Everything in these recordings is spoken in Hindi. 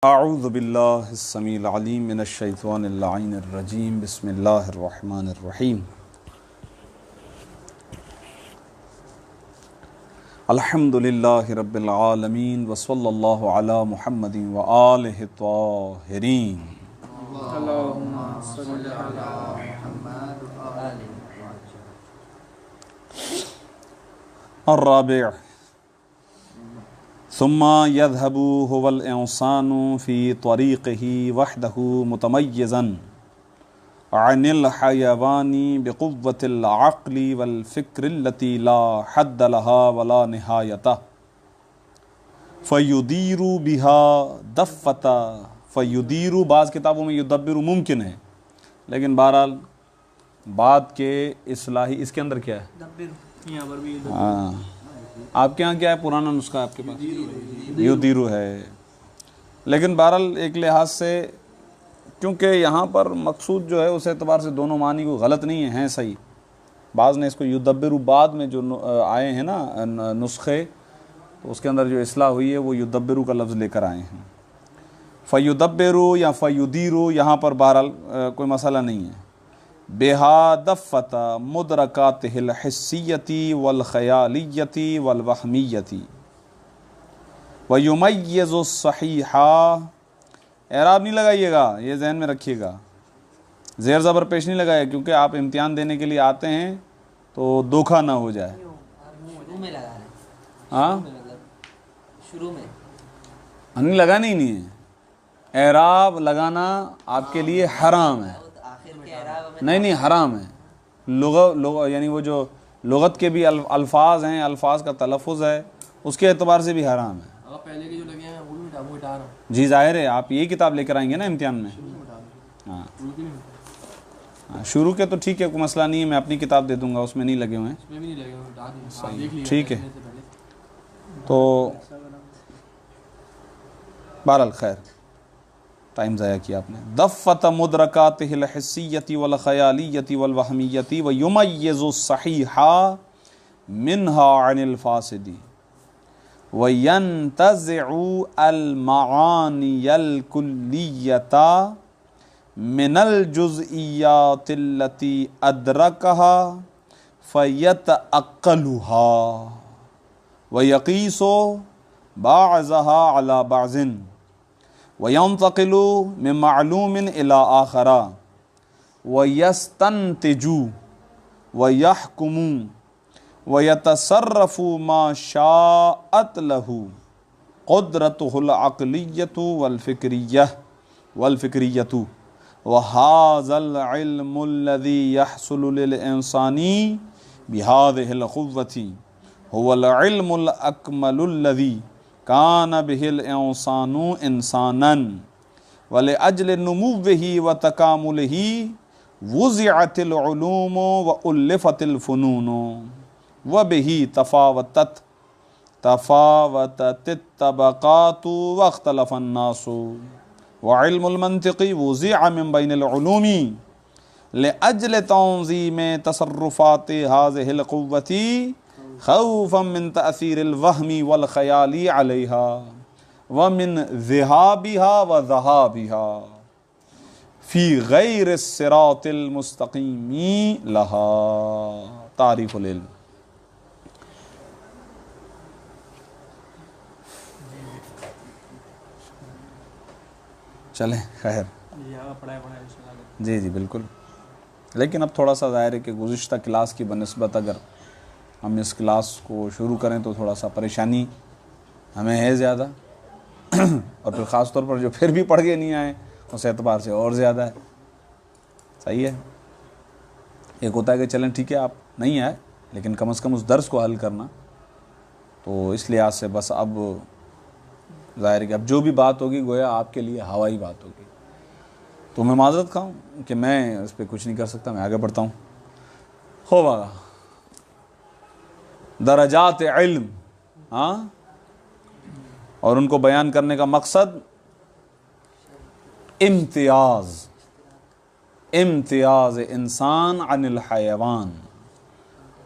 अऊज़ु बिल्लाहिस समीइल अलीम मिनश शैतानिर लाइनिर रजीम बिस्मिल्लाहिर रहमानिर रहीम। अल्हम्दुलिल्लाहि रब्बिल आलमीन व सल्लल्लाहु अला मुहम्मदिन व आलिहि त्वाहिरीन। अल्लाहुम्मा सल्लि अला मुहम्मद व आलि अर्राबि' सुम्मा यज़हबु हुवल इंसानु फ़ी त्वरीक़िही वहदहु मुतमय्यज़न अनिल हयवानी बिक़ुव्वतिल अक़्लि वल फ़िक्रिल्लती ला हद्द लहा वला निहायता फ़युदीरु बिहा दफ़्फ़ता फ़युदीरु। बाज़ किताबों में युदब्बिरु मुमकिन है, लेकिन बहरहाल बात के इस्लाही इसके अंदर क्या है, यहाँ पर भी आपके यहाँ क्या है, पुराना नुस्खा आपके पास युदीरु है। लेकिन बहरहाल एक लिहाज से क्योंकि यहाँ पर मकसूद जो है उस एतबार से दोनों मानी को गलत नहीं है, हैं सही। बाज़ ने इसको युदब्बिरु बाद में जो आए हैं ना नुस्खे, तो उसके अंदर जो इस्लाह हुई है वो युदब्बिरु का लफ्ज़ लेकर आए हैं। फ़युदब्बिरु या फ़युदीरु यहाँ पर बहरहाल कोई मसला नहीं है। बेहा दफ़्फ़ता मुदरकातिहिल हिस्सियती वल ख़यालियती वल वहमियती व युमय्यिज़ु सहीहा। एराब नहीं लगाइएगा, ये जहन में रखिएगा, ज़ेर ज़बर पेश नहीं लगाए, क्योंकि आप इम्तिहान देने के लिए आते हैं तो धोखा ना हो जाए। शुरू में लगा है, हाँ शुरू में नहीं लगाना ही नहीं है। एराब लगाना आपके लिए हराम है। आखिर के एराब नहीं हराम है। लुग़त यानी वो जो लुग़त के भी अल्फाज हैं, अल्फाज का तलफ़ुज़ है, उसके एतबार से भी हराम है। पहले के जो लगे हैं वो भी वो हटा रहा हूँ। जी जाहिर है, आप यही किताब लेकर आएंगे ना इम्तिहान में। हाँ शुरू के तो ठीक है, कोई मसला नहीं है, मैं अपनी किताब दे दूंगा, उसमें नहीं लगे हुए हैं। उसमें भी नहीं लगे हुए, हटा दिए। सही, ठीक है। तो बहरहाल खैर, टाइम ज़ाया किया आपने। दफ़्फ़त मुदरकातिहिल हिस्सियती वल ख़यालियती वल वहमियती व युमय्यिज़ु सहीहा मिनहा अनिल फ़ासिदी व यंतज़िउ अल मआनियल कुल्लियता मिनल जुज़इयातिल्लती अदरकहा फ़यतअक़्क़लुहा व यक़ीसु बाज़हा अला बाज़िन व यंतक़िलु मिन मालूमिन इला आख़रा व यस्तंतिजु व यहकुमु व यतसर्रफु मा शाअत लहु क़ुद्रतुहुल अक़लिय्यतु वल फ़िक्रिय्यतु व हाज़ल इल्मुल्लज़ी यहसुलु लिल इंसानी बिहाज़िहिल क़ुव्वति हुवल इल्मुल अकमलुल्लज़ी कान बिहिल इंसानु इंसानन वले अजल नुमुव्विही व तकामुलिही वुज़िअतिल उलूमु व उल्लिफ़तिल फ़ुनूनु व बिही तफ़ावतत तबक़ातु व अख़्तलफ़न नासु व इल्मुल मंतिक़ी वुज़िअ मिन बैनिल उलूमी लिअजल तंज़ीम तसर्रुफ़ाति हाज़िहिल क़ुव्वति ख़ौफ़न मिन तअसीरिल वहमी वल ख़याली अलैहा व मिन ज़िहाबिहा व ज़हाबिहा फ़ी गैरिस सिरातिल मुस्तक़ीमी लहा। तारीफ़ुल इल्म। चलें खैर, जी जी बिल्कुल। लेकिन अब थोड़ा सा ज़ाहिर है कि गुज़िश्ता क्लास की बनिस्बत अगर हम इस क्लास को शुरू करें तो थोड़ा सा परेशानी हमें है ज़्यादा और फिर ख़ास तौर पर जो फिर भी पढ़ के नहीं आए उस एतबार से और ज़्यादा है। सही है, एक होता है कि चलें ठीक है आप नहीं आए, लेकिन कम से कम उस दर्स को हल करना, तो इस लिहाज से बस अब ज़ाहिर है कि अब जो भी बात होगी गोया आपके लिए हवाई बात होगी। तो मैं माज़रत खाऊँ कि मैं इस पर कुछ नहीं कर सकता, मैं आगे बढ़ता हूँ। होगा दरजात इल्म, हाँ, और उनको बयान करने का मकसद इम्तियाज़ इंसान अनिल हयवान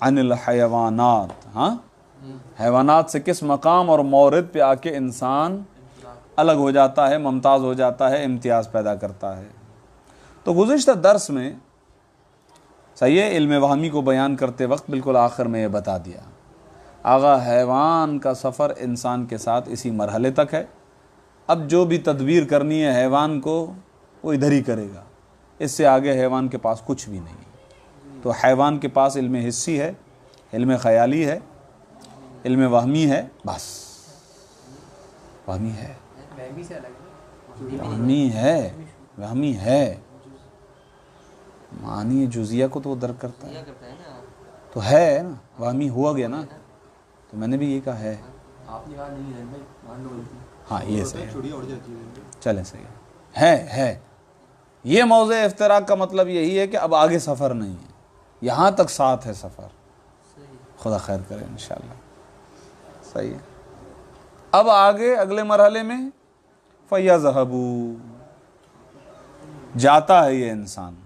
अनिल हयवानात। हाँ, हैवानात से किस मकाम और मौरिद पे आके इंसान अलग हो जाता है, मुमताज़ हो जाता है, इम्तियाज़ पैदा करता है। तो गुज़िश्ता दर्स में सही है, इल्म वहमी को बयान करते वक्त बिल्कुल आखिर में ये बता दिया, आगा हैवान का सफ़र इंसान के साथ इसी मरहले तक है। अब जो भी तदबीर करनी है हैवान को, वो इधर ही करेगा, इससे आगे हैवान के पास कुछ भी नहीं। तो हैवान के पास इल्म हिस्सी है, इल्म ख़याली है, इल्म वहमी है, बस वहमी है, वहमी से अलग है। वहमी है, वहमी है। मानी जुजिया को तो वो दर्क करता है, क्या करता है ना, तो है ना, वहमी हुआ गया ना। तो मैंने भी ये कहा है। आपने कहा नहीं है भाई, मान लो गलती। हाँ ये सही है, चूड़ियाँ उड़ जाती है। चले सही है। ये मौज़े इफ्तिराक का मतलब यही है कि अब आगे सफ़र नहीं है, यहाँ तक साथ है सफ़र। खुदा खैर करे इंशाअल्लाह। सही है। अब आगे अगले मरहले में फ़यज़हबू, जाता है ये इंसान।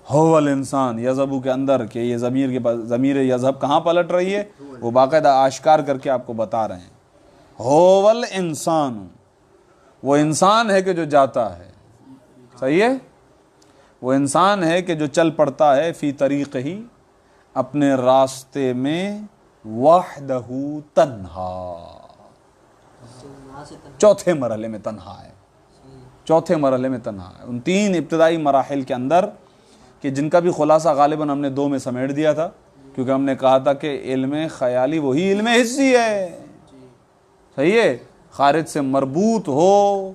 होवल इंसान यज़हबू के अंदर के ये ज़मीर के पास, ज़मीर यज़हब कहाँ पलट रही है, वो बाकायदा आश्कार करके आपको बता रहे हैं। होवल इंसान, वो इंसान है कि जो जाता है। सही है, वो इंसान है कि जो चल पड़ता है फ़ी तरीक़ ही, अपने रास्ते में, वहदहू तन्हा, चौथे मरहले में तन्हा है, चौथे मरहले में तन्हा है। उन 3 इब्तदाई मराहिल के अंदर कि जिनका भी खुलासा गालिबन हमने 2 में समेट दिया था, क्योंकि हमने कहा था कि इल्म ख़याली वही इल्म हिस्सी है। सही है, खारिज से मरबूत हो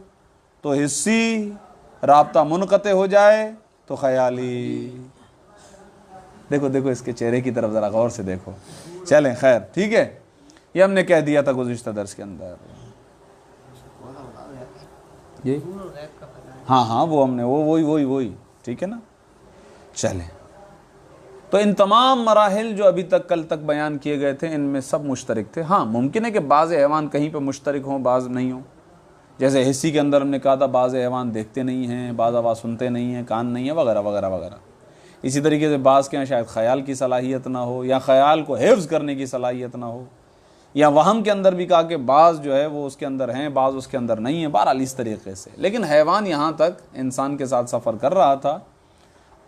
तो हिस्सी, राब्ता मुनक़ते हो जाए तो ख़याली। देखो देखो इसके चेहरे की तरफ ज़रा गौर से देखो। चलें खैर, ठीक है, ये हमने कह दिया था गुज़िश्ता दर्स के अंदर। ये हाँ वो हमने वही ठीक है ना। चलें, तो इन तमाम मराहिल जो अभी तक कल तक बयान किए गए थे, इनमें सब मुश्तरक थे। हाँ मुमकिन है कि बाज़ हैवान कहीं पे मुश्तरक हों, बाज़ नहीं हों। जैसे हिस्सी के अंदर हमने कहा था बाज़ हैवान देखते नहीं हैं, बाज़ आवाज़ सुनते नहीं हैं, कान नहीं है, वगैरह वगैरह वगैरह। इसी तरीके से बाज़ के यहाँ शायद ख़याल की सलाहियत ना हो, या ख़याल को हिफ्ज़ करने की सलाहियत ना हो, या वहम के अंदर भी कहा कि बाज़ जो है वो उसके अंदर हैं, बाज़ उसके अंदर नहीं है। बहरहाल इस तरीके से, लेकिन हैवान यहाँ तक इंसान के साथ सफ़र कर रहा था।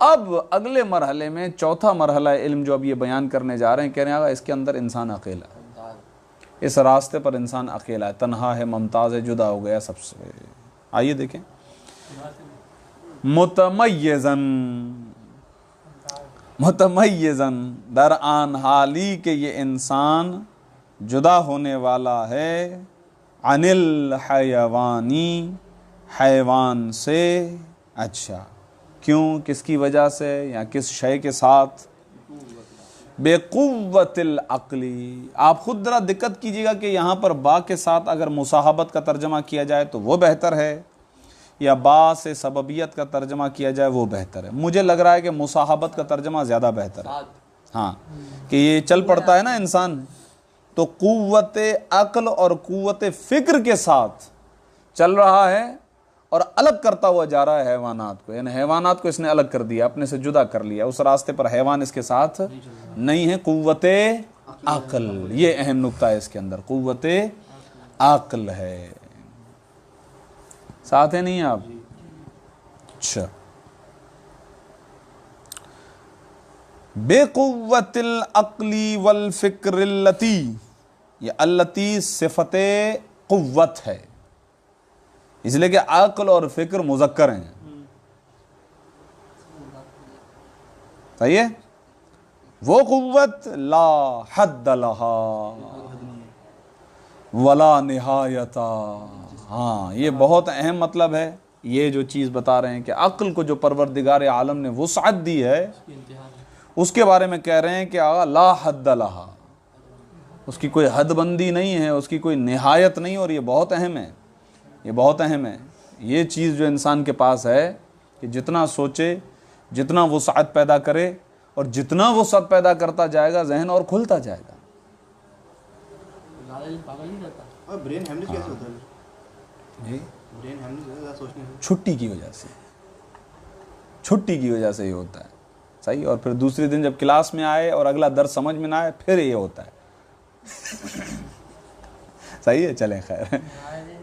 अब अगले मरहले में, चौथा मरहला इल्म जो अब ये बयान करने जा रहे हैं, कह रहे हैं इसके अंदर इंसान अकेला है, इस रास्ते पर इंसान अकेला है, तन्हा है, मुमताज़ है, जुदा हो गया सबसे। आइए देखें, मुतमय्यज़न दरआन हाली के ये इंसान जुदा होने वाला है, अनिल हैवानी, हैवान से। अच्छा, क्यों, किसकी वजह से, या किस शय के साथ? बेक़ुव्वतिल अक़ली। आप खुद ज़रा दिक्कत कीजिएगा कि यहाँ पर बा के साथ अगर मुसाहबत का तर्जमा किया जाए तो वो बेहतर है, या बा से सबबियत का तर्जमा किया जाए वो बेहतर है। मुझे लग रहा है कि मुसाहबत का तर्जमा ज़्यादा बेहतर है। हाँ, कि ये चल पड़ता है ना इंसान, तो कुव्वत अक्ल और कुव्वत फ़िक्र के साथ चल रहा है और अलग करता हुआ जा रहा है हैवानात को। यानी हैवानात को इसने अलग कर दिया, अपने से जुदा कर लिया। उस रास्ते पर हैवान इसके साथ नहीं है। कुव्वत अक्ल, ये अहम नुक्ता है इसके अंदर, कुव्वत अक्ल है। साथ है नहीं आप? अच्छा, बेकुव्वतिल अक्ली वल फिक्रिल्लती, ये अल्लती सिफते कुव्वत है, इसलिए कि अक्ल और फिक्र मुज़क्कर हैं। सही है। वो कुव्वत ला हद्द लहा वला निहायता। हाँ, ये बहुत अहम मतलब है। ये जो चीज़ बता रहे हैं कि अक्ल को जो परवरदिगार आलम ने वुसअत दी है, उसके बारे में कह रहे हैं कि ला हद्द लहा, उसकी कोई हदबंदी नहीं है, उसकी कोई निहायत नहीं। और ये बहुत अहम है, ये बहुत अहम है। ये चीज़ जो इंसान के पास है कि जितना सोचे, जितना वुसअत पैदा करे, और जितना वुसअत पैदा करता जाएगा जहन और खुलता जाएगा। और ब्रेन हेमरेज कैसे होता है? जी, ब्रेन हेमरेज ज़्यादा सोचने से। छुट्टी की वजह से, छुट्टी की वजह से ये होता है। सही। और फिर दूसरे दिन जब क्लास में आए और अगला दर्स समझ में ना आए, फिर ये होता है। सही है, चलें खैर।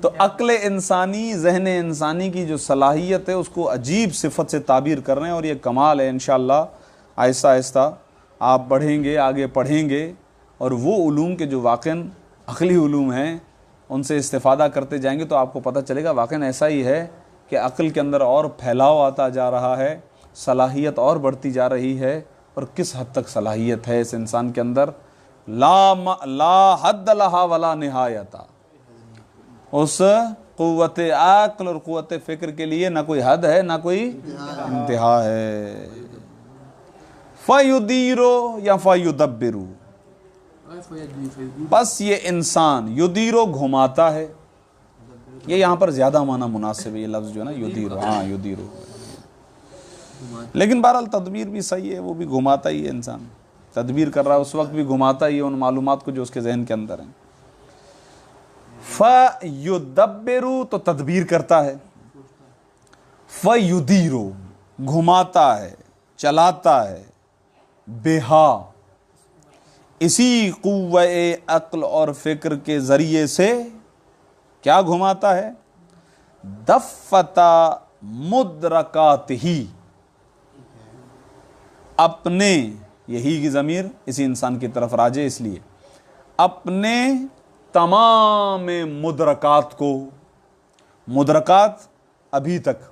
तो अक्ल इंसानी, जहन इंसानी की जो सलाहियत है उसको अजीब सिफत से ताबीर कर रहे हैं, और ये कमाल है। इंशाअल्लाह आहिस्ता आहिस्ता आप बढ़ेंगे, आगे पढ़ेंगे, और वो उलूम के जो वाक़न अक़ली उलूम हैं उनसे इस्तिफ़ादा करते जाएंगे तो आपको पता चलेगा वाक़न ऐसा ही है कि अक़ल के अंदर और फैलाव आता जा रहा है, सलाहियत और बढ़ती जा रही है। और किस हद तक सलाहियत है इस इंसान के अंदर, ला हद लहा वला निहायता। उस क़ुव्वत अक़ल और क़ुव्वत फ़िक्र के लिए ना कोई हद है, ना कोई इंतहा है। फ़युदीरो या फ़युदब्बिरू, बस ये इंसान युदीरो घुमाता है। ये यहाँ पर ज़्यादा माना मुनासिब है, ये लफ्ज़ जो है ना युदीरो, हाँ युदीरो। लेकिन बहरहाल तदबीर भी सही है, वो भी घुमाता ही है। इंसान तदबीर कर रहा है उस वक्त भी घुमाता ही है उन मालूमात को जो उसके जहन के अंदर हैं। फ़युदब्बिरू तो तदबीर करता है, फ़युदीरो घुमाता है, चलाता है, बेहा इसी क़ुव्वे अक़ल और फ़िक्र के ज़रिए से क्या घुमाता है, दफ़्फ़ता मुद्रकात ही, अपने, यही की ज़मीर इसी इंसान की तरफ राजे, इसलिए अपने तमाम मुद्रकात को, मुद्रकात अभी तक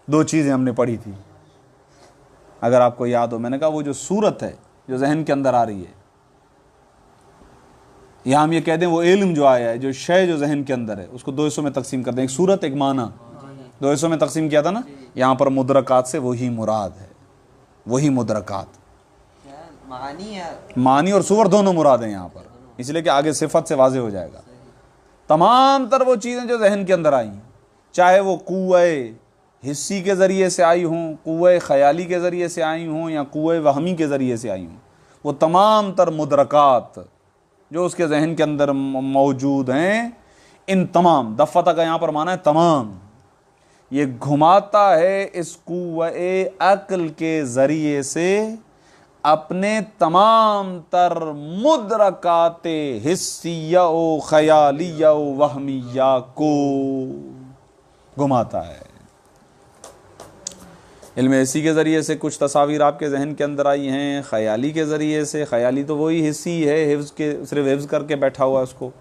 दो चीज़ें हमने पढ़ी थी अगर आपको याद हो। मैंने कहा वो जो सूरत है जो जहन के अंदर आ रही है, या हम ये कह दें वो इल्म जो आया है, जो शय जो जहन के अंदर है, उसको दो हिस्सों में तकसीम कर दें, एक सूरत एक माना, दो हिस्सों में तकसीम किया था ना। यहाँ पर मुद्रकात से वही मुराद है, वही मुद्रकात, मानी और सूवर दोनों मुराद हैं यहाँ पर, इसलिए कि आगे सिफत से वाज़े हो जाएगा। तमाम तर वो चीज़ें जो जहन के अंदर आई, चाहे वो कुव्वे हिस्सी के ज़रिए से आई हों, कुव्वे ख़याली के ज़रिए से आई हों, या कुव्वे वहमी के ज़रिए से आई हों, वो तमाम तर मुद्रकात जो उसके जहन के अंदर मौजूद हैं, इन तमाम, दफ़्फ़ता का यहाँ पर माना है तमाम, ये घुमाता है इस कुव्वे अक़ल के ज़रिए से अपने तमाम तर मुद्रकाते हिस्सिया व ख़यालिया व वहमिया को घुमाता है। इल्म हिस्सी के ज़रिए से कुछ तस्वीर आपके जहन के अंदर आई हैं, ख़याली के ज़रिए से, ख़याली तो वही हिस्सी है हिफ्ज़ के, सिर्फ हिफ्ज़ करके बैठा हुआ उसको,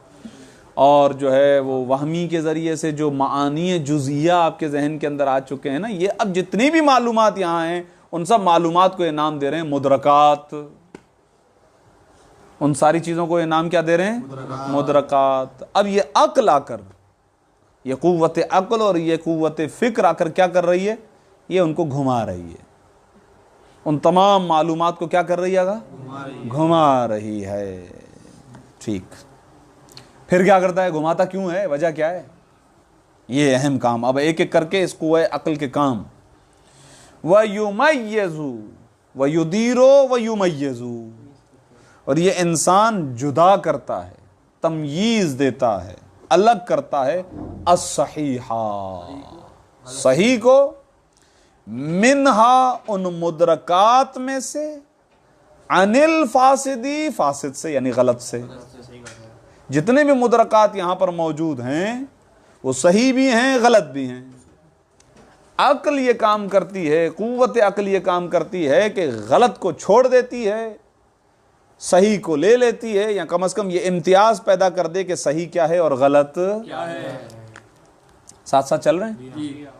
और जो है वो वहमी के ज़रिए से जो मानी जुज़िया आपके जहन के अंदर आ चुके हैं ना, ये अब जितनी भी मालूमात यहाँ हैं उन सब मालूमात को ये नाम दे रहे हैं मुद्रकात। उन सारी चीज़ों को ये नाम क्या दे रहे हैं, मुद्रकात। अब ये अक्ल आकर, ये क़ुव्वत अक्ल और ये क़ुव्वत फ़िक्र आकर क्या कर रही है, ये उनको घुमा रही है, उन तमाम मालूमात को क्या कर रही है, घुमा रही है। ठीक, फिर क्या करता है, घुमाता क्यों है, वजह क्या है, ये अहम काम। अब एक एक करके इस कुव्वे अक्ल के काम। वयुमय्यज़ु वयुदीरो वयुमय्यज़ु, और ये इंसान जुदा करता है, तमयीज़ देता है, अलग करता है अस्सहीहा, सही को, मिनहा उन मुद्रकात में से, अनिल फासिदी फासिद से यानी गलत से। जितने भी मुद्रकात यहाँ पर मौजूद हैं वो सही भी हैं गलत भी हैं। अक्ल ये काम करती है, क़ुव्वत अक्ल ये काम करती है कि गलत को छोड़ देती है, सही को ले लेती है, या कम से कम ये इम्तियाज पैदा कर दे कि सही क्या है और गलत क्या है। साथ साथ चल रहे हैं।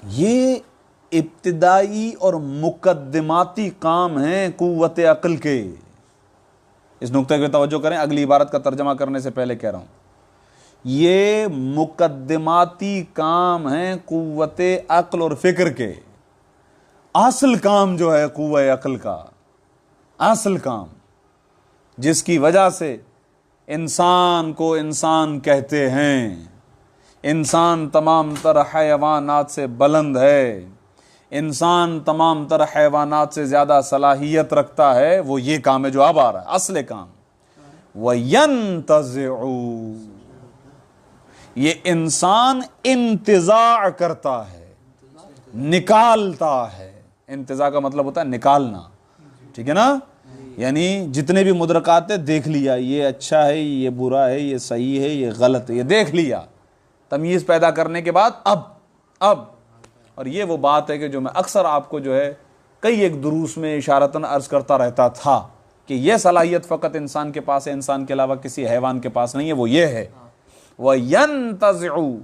ये इब्तिदाई और मुकद्दमाती काम हैं क़ुव्वत अक्ल के। इस नुक्ते पे तवज्जो करें, अगली इबारत का तर्जमा करने से पहले कह रहा हूं, ये मुकद्दमाती काम है क़ुव्वत अक्ल और फ़िक्र के। असल काम जो है क़ुव्वत अक्ल का, असल काम जिसकी वजह से इंसान को इंसान कहते हैं, इंसान तमाम तर हैवानात से बुलंद है, इंसान तमाम तर हैवानात से ज़्यादा सलाहियत रखता है, वो ये काम है जो अब आ रहा है, असले काम। वयंतज़िउ, ये इंसान इंतज़ा करता है, निकालता है। इंतज़ा का मतलब होता है निकालना, ठीक है ना। यानी जितने भी मुद्रकात है देख लिया, ये अच्छा है, ये बुरा है, ये सही है, ये गलत है, ये देख लिया। तमीज़ पैदा करने के बाद अब और ये वो बात है कि जो मैं अक्सर आपको जो है कई एक दुरूस में इशारतन अर्ज़ करता रहता था कि यह सलाहियत फ़कत इंसान के पास है, इंसान के अलावा किसी हैवान के पास नहीं है। वो ये है, वह यंतज़िउ,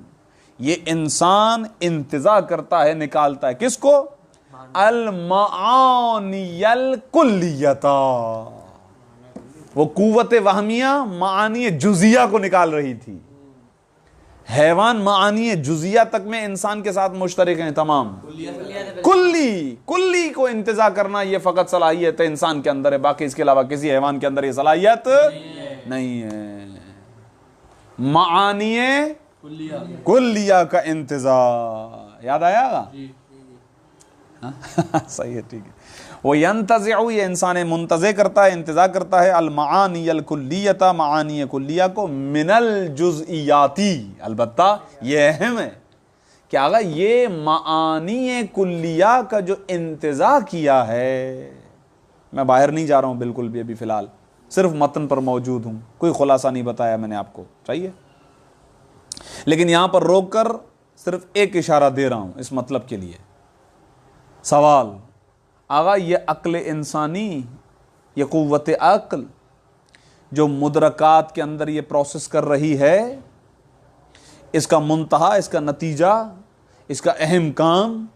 ये इंसान इंतज़ा करता है, निकालता है किसको? अल मानियल कुल्लियता, वो कुव्वत वहमिया मानी जुजिया को निकाल रही थी। हैवान मानी जुजिया तक में इंसान के साथ मुश्तरक हैं तमाम। कुल्ली को इंतज़ा करना ये फ़कत सलाहियत है इंसान के अंदर है, बाकी इसके अलावा किसी हैवान के अंदर ये सलाहियत नहीं है। मानी कुल्लिया का इंतज़ा याद आया? सही है, ठीक है। वो यंतज़िउ, ये इंसान मुंतज़े करता है, इंतज़ा करता है, अल मानी अल कुल्लियता, मानी कुल्लिया को, मिनल जुज़इयाती, अलबत्ता ये अहम है कि अगर ये मानी कुल्लिया का जो इंतज़ा किया है, मैं बाहर नहीं जा रहा हूँ बिल्कुल भी, अभी फ़िलहाल सिर्फ मतन पर मौजूद हूँ, कोई खुलासा नहीं बताया मैंने आपको, चाहिए, लेकिन यहाँ पर रोक कर सिर्फ एक इशारा दे रहा हूँ इस मतलब के लिए। सवाल, आगा ये अक्ल इंसानी, ये कुव्वत अक्ल जो मुदरकात के अंदर ये प्रोसेस कर रही है, इसका मुंतहा, इसका नतीजा, इसका अहम काम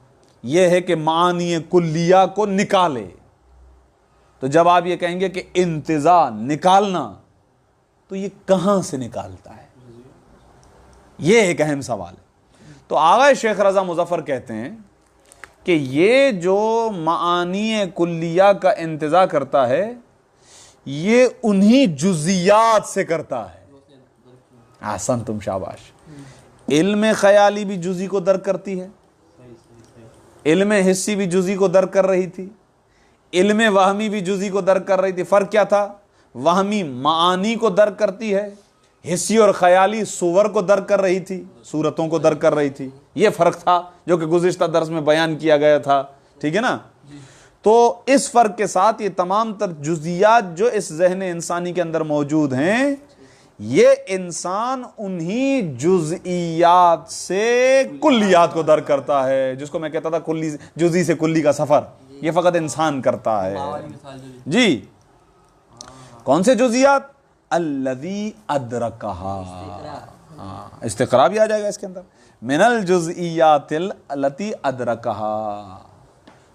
यह है कि मानी कुल्लिया को निकाले। तो जब आप ये कहेंगे कि इंतज़ा निकालना, तो ये कहाँ से निकालता है, ये एक अहम सवाल है। तो आगा शेख रज़ा मुज़फ़्फ़र कहते हैं कि ये जो मानी कुल्लिया का इंतज़ा करता है, ये उन्हीं जुज़ियात से करता है। आसन, तुम शाबाश। इल्म ख़याली भी जुज़ी को दर्क करती है, इल्म हिस्सी भी जुज़ी को दर्क कर रही थी, इल्म वहमी भी जुज़ी को दर्क कर रही थी। फ़र्क क्या था? वहमी मानी को दर्क करती है, हिस्सी और ख़याली सुवर को दर्क कर रही थी, सूरतों को दर्क कर रही थी। ये फ़र्क था जो कि गुज़िश्ता दर्स में बयान किया गया था, ठीक है ना। तो इस फ़र्क के साथ ये तमाम तर जुज़ियात जो इस ज़हन इंसानी के अंदर मौजूद हैं, ये इंसान उन्हीं जुज़इयात से कुल्लियात को दर्क करता है, जिसको मैं कहता था कुल्ली जुज़ी से कुल्ली का सफ़र, ये फ़कत इंसान करता है। जी, कौन से जुज़ियात? अल्लज़ी अदरकहा, इस्तिक़रा भी आ जाएगा इसके अंदर। मिनल जुज़इयातिल लती अदरकहा,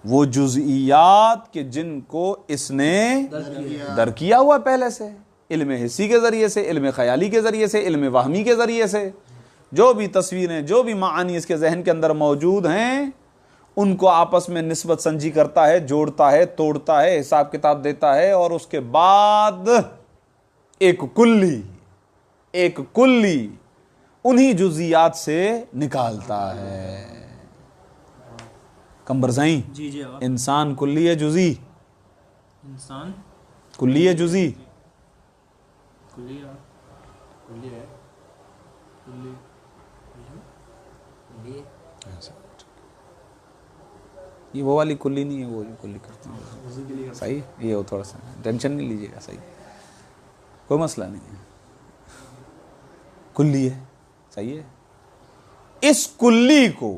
वो जुज़इयात के जिनको इसने दर किया हुआ पहले से, इल्म हिस्सी के ज़रिए से, इल्म ख़याली के ज़रिए से, इल्म वहमी के ज़रिए से, जो भी तस्वीरें, जो भी मानी इसके जहन के अंदर मौजूद हैं, उनको आपस में निस्बत संजी करता है, जोड़ता है, तोड़ता है, हिसाब किताब देता है, और उसके बाद एक कुल्ली उन्हीं जुज़ियात से निकालता है। कंबर साईं, जी जी, इंसान कुल्ली है जुज़ी? इंसान कुल्ली है जुज़ी? कुल्ली है, ये वो वाली कुल्ली नहीं है, वो जो कुल्ली करते हैं, सही है, ये हो, थोड़ा सा टेंशन नहीं लीजिएगा, सही, कोई मसला नहीं है, कुल्ली है, सही है। इस कुल्ली को